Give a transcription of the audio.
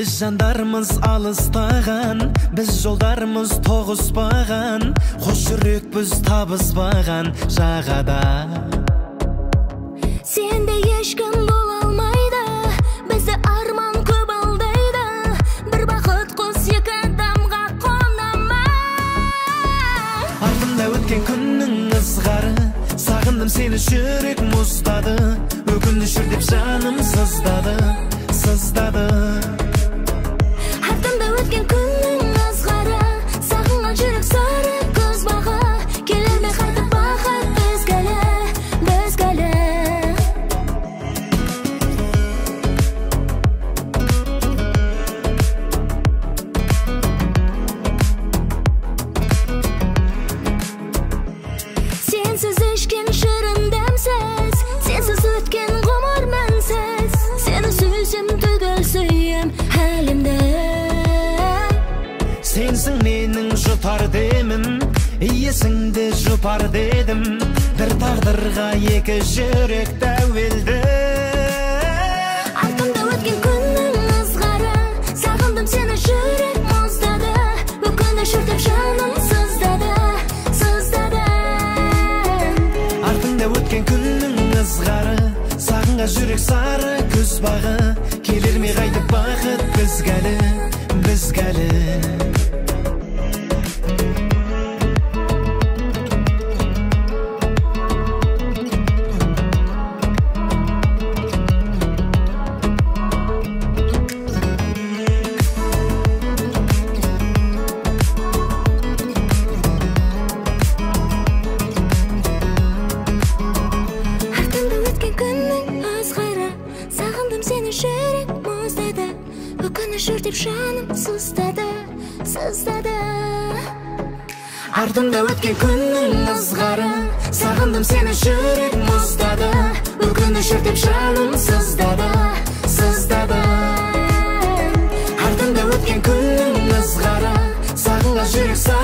Biz jandarmız alыстаған, biz жолдарымыз тоғыспаған, қош жүрекпіз табыспаған жағада. Сенде ешкім бола алмайды, бізді арман көп алдайды. Бір бақыт құс екі адамға қонама. Артымда өткен күннің ызғары, сағындым сені жүрек мұздады. Өкінішір деп жаным сыздады, сыздады. Артымда өткен күннің ызғары, сағынған жүрек сары көз бағы. Келер ме қайтып бақыт бізгәлі, бізгәлі. Сенсіз ішкен шырын дәмсіз, сенсіз өткен ғұмыр мәнсіз. Сені сүйсем түгел сүйем әлемді. Сенсің менің жұпар демім, есіңді жұпар дедім. Бір тағдырға екі жүрек тәуелді. Артымда өткен күннің ызғары, сағындым сені жүрек мұздады. Өкініш өртеп жаным сыздады, сыздады. Артыңда өткен күннің ызғары, сағынға жүрек сары күз бағы. Келер ме қайтып бақыт бізгәлі, бізгәлі. Артымда өткен күннің ызғары, сағындым сені жүрек мұздады. Өкініш өртеп жаным сыздады, сыздады. Артымда өткен күннің ызғары, сағындым сені жүрек мұздады. Өкініш өртеп жаным сыздады, сыздады. Артымда өткен күннің ызғары, сағынған жүрек сары